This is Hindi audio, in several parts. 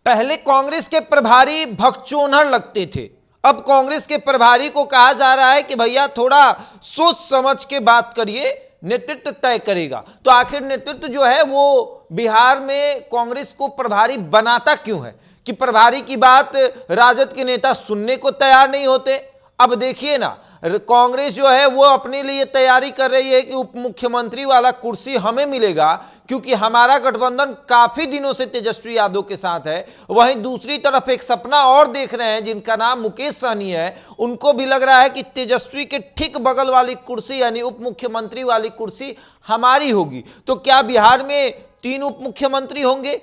पहले कांग्रेस के प्रभारी भगचोनहर लगते थे, अब कांग्रेस के प्रभारी को कहा जा रहा है कि भैया थोड़ा सोच समझ के बात करिए, नेतृत्व तय करेगा। तो आखिर नेतृत्व जो है वो बिहार में कांग्रेस को प्रभारी बनाता क्यों है कि प्रभारी की बात राजद के नेता सुनने को तैयार नहीं होते। अब देखिए ना, कांग्रेस जो है वो अपने लिए तैयारी कर रही है कि उप मुख्यमंत्री वाला कुर्सी हमें मिलेगा, क्योंकि हमारा गठबंधन काफी दिनों से तेजस्वी यादव के साथ है। वहीं दूसरी तरफ एक सपना और देख रहे हैं जिनका नाम मुकेश सहनी है, उनको भी लग रहा है कि तेजस्वी के ठीक बगल वाली कुर्सी यानी उप मुख्यमंत्री वाली कुर्सी हमारी होगी। तो क्या बिहार में 3 उप मुख्यमंत्री होंगे,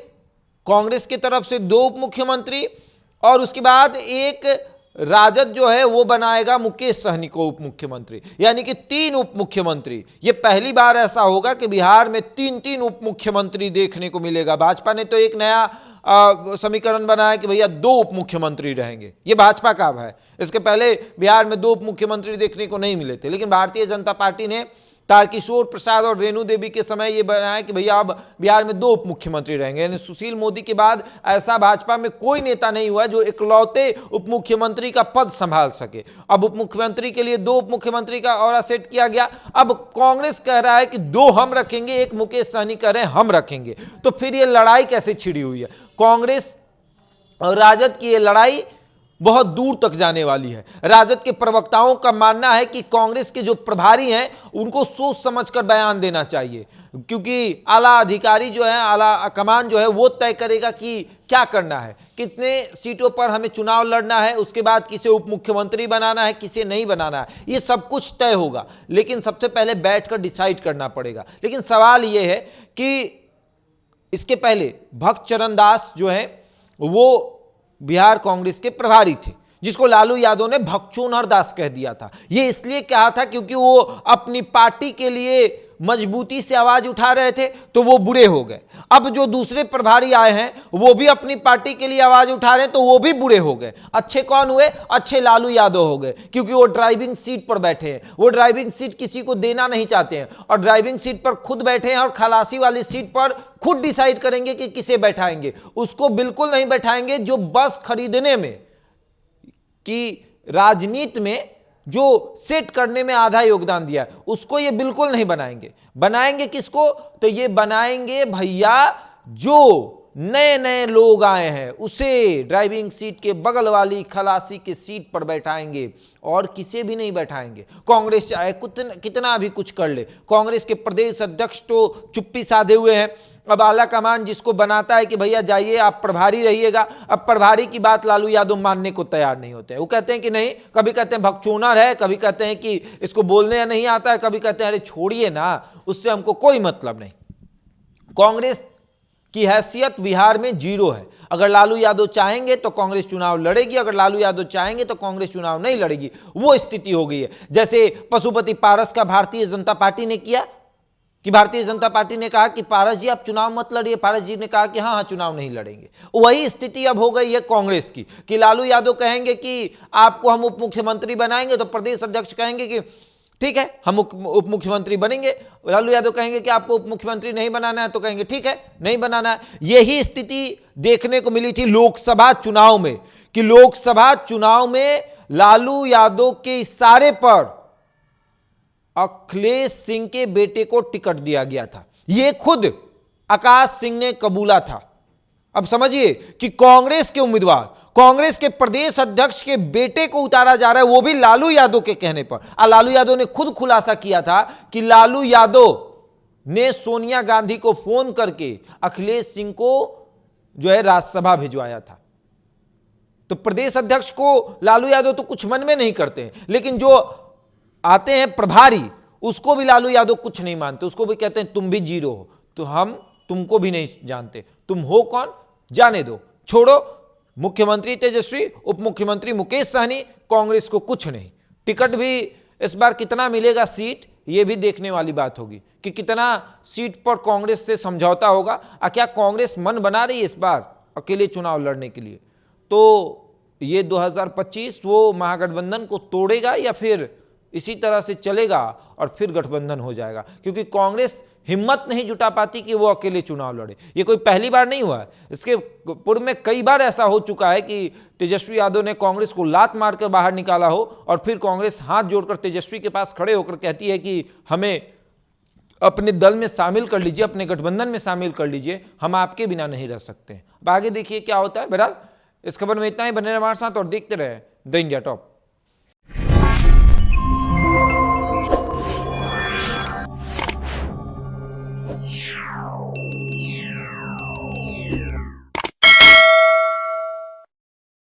कांग्रेस की तरफ से 2 उप मुख्यमंत्री, और उसके बाद एक राजद जो है वो बनाएगा मुकेश सहनी को उप मुख्यमंत्री, यानी कि 3 उप मुख्यमंत्री। ये पहली बार ऐसा होगा कि बिहार में 3 उप मुख्यमंत्री देखने को मिलेगा। भाजपा ने तो एक नया समीकरण बनाया कि भैया 2 उप मुख्यमंत्री रहेंगे, ये भाजपा का है। इसके पहले बिहार में 2 उप मुख्यमंत्री देखने को नहीं मिले थे, लेकिन भारतीय जनता पार्टी ने तारकिशोर प्रसाद और रेणु देवी के समय ये बनाया कि भैया अब बिहार में 2 उप मुख्यमंत्री रहेंगे। यानी सुशील मोदी के बाद ऐसा भाजपा में कोई नेता नहीं हुआ जो इकलौते उप मुख्यमंत्री का पद संभाल सके। अब उप मुख्यमंत्री के लिए 2 उप मुख्यमंत्री का और सेट किया गया। अब कांग्रेस कह रहा है कि 2 हम रखेंगे, एक मुकेश सहनी कह रहे हैं हम रखेंगे। तो फिर ये लड़ाई कैसे छिड़ी हुई है? कांग्रेस और राजद की ये लड़ाई बहुत दूर तक जाने वाली है। राजद के प्रवक्ताओं का मानना है कि कांग्रेस के जो प्रभारी हैं उनको सोच समझकर बयान देना चाहिए, क्योंकि आला अधिकारी जो है, आला कमान जो है वो तय करेगा कि क्या करना है, कितने सीटों पर हमें चुनाव लड़ना है, उसके बाद किसे उप मुख्यमंत्री बनाना है, किसे नहीं बनाना है, ये सब कुछ तय होगा। लेकिन सबसे पहले बैठकर डिसाइड करना पड़ेगा। लेकिन सवाल ये है कि इसके पहले भक्तचरण दास जो है वो बिहार कांग्रेस के प्रभारी थे, जिसको लालू यादव ने भगचोनहर दास कह दिया था। ये इसलिए कहा था क्योंकि वो अपनी पार्टी के लिए मजबूती से आवाज उठा रहे थे, तो वो बुरे हो गए। अब जो दूसरे प्रभारी आए हैं वो भी अपनी पार्टी के लिए आवाज उठा रहे हैं, तो वो भी बुरे हो गए। अच्छे कौन हुए? अच्छे लालू यादव हो गए, क्योंकि वो ड्राइविंग सीट पर बैठे हैं। वो ड्राइविंग सीट किसी को देना नहीं चाहते हैं, और ड्राइविंग सीट पर खुद बैठे हैं, और खलासी वाली सीट पर खुद डिसाइड करेंगे कि किसे बैठाएंगे। उसको बिल्कुल नहीं बैठाएंगे जो बस खरीदने में कि राजनीति में जो सेट करने में आधा योगदान दिया है, उसको ये बिल्कुल नहीं बनाएंगे। बनाएंगे किसको? तो ये बनाएंगे भैया जो नए नए लोग आए हैं उसे ड्राइविंग सीट के बगल वाली खलासी के सीट पर बैठाएंगे, और किसे भी नहीं बैठाएंगे। कांग्रेस चाहे कितना भी कुछ कर ले, कांग्रेस के प्रदेश अध्यक्ष तो चुप्पी साधे हुए हैं। अब आला कमान जिसको बनाता है कि भैया जाइए आप प्रभारी रहिएगा, अब प्रभारी की बात लालू यादव मानने को तैयार नहीं होते हैं। वो कहते हैं कि नहीं, कभी कहते हैं भगचोनहर है, कभी कहते हैं कि इसको बोलने नहीं आता है, कभी कहते हैं अरे छोड़िए ना, उससे हमको कोई मतलब नहीं। कांग्रेस की हैसियत बिहार में 0 है। अगर लालू यादव चाहेंगे तो कांग्रेस चुनाव लड़ेगी, अगर लालू यादव चाहेंगे तो कांग्रेस चुनाव नहीं लड़ेगी। वो स्थिति हो गई है। जैसे पशुपति पारस का भारतीय जनता पार्टी ने किया कि भारतीय जनता पार्टी ने कहा कि पारस जी आप चुनाव मत लड़िए, पारस जी ने कहा कि हाँ चुनाव नहीं लड़ेंगे। वही स्थिति अब हो गई है कांग्रेस की कि लालू यादव कहेंगे कि आपको हम उप मुख्यमंत्री बनाएंगे, तो प्रदेश अध्यक्ष कहेंगे कि ठीक है हम उप मुख्यमंत्री बनेंगे। लालू यादव कहेंगे कि आपको उप मुख्यमंत्री नहीं बनाना है, तो कहेंगे ठीक है नहीं बनाना है। यही स्थिति देखने को मिली थी लोकसभा चुनाव में, कि लोकसभा चुनाव में लालू यादव के इशारे पर अखिलेश सिंह के बेटे को टिकट दिया गया था। यह खुद आकाश सिंह ने कबूला था। अब समझिए कि कांग्रेस के उम्मीदवार, कांग्रेस के प्रदेश अध्यक्ष के बेटे को उतारा जा रहा है, वो भी लालू यादव के कहने पर। लालू यादव ने खुद खुलासा किया था कि लालू यादव ने सोनिया गांधी को फोन करके अखिलेश सिंह को जो है राज्यसभा भिजवाया था। तो प्रदेश अध्यक्ष को लालू यादव तो कुछ मन में नहीं करते हैं, लेकिन जो आते हैं प्रभारी उसको भी लालू यादव कुछ नहीं मानते, उसको भी कहते हैं तुम भी 0 हो, तो हम तुमको भी नहीं जानते, तुम हो कौन, जाने दो, छोड़ो। मुख्यमंत्री तेजस्वी, उप मुख्यमंत्री मुकेश सहनी, कांग्रेस को कुछ नहीं। टिकट भी इस बार कितना मिलेगा सीट, यह भी देखने वाली बात होगी कि कितना सीट पर कांग्रेस से समझौता होगा। क्या कांग्रेस मन बना रही है इस बार अकेले चुनाव लड़ने के लिए? तो ये 2025 वो महागठबंधन को तोड़ेगा या फिर इसी तरह से चलेगा और फिर गठबंधन हो जाएगा, क्योंकि कांग्रेस हिम्मत नहीं जुटा पाती कि वो अकेले चुनाव लड़े। ये कोई पहली बार नहीं हुआ है, इसके पूर्व में कई बार ऐसा हो चुका है कि तेजस्वी यादव ने कांग्रेस को लात मारकर बाहर निकाला हो और फिर कांग्रेस हाथ जोड़कर तेजस्वी के पास खड़े होकर कहती है कि हमें अपने दल में शामिल कर लीजिए, अपने गठबंधन में शामिल कर लीजिए, हम आपके बिना नहीं रह सकते। अब आगे देखिए क्या होता है। बहरहाल इस खबर में इतना ही। बने रहे हमारे साथ और देखते रहे द इंडिया टॉप।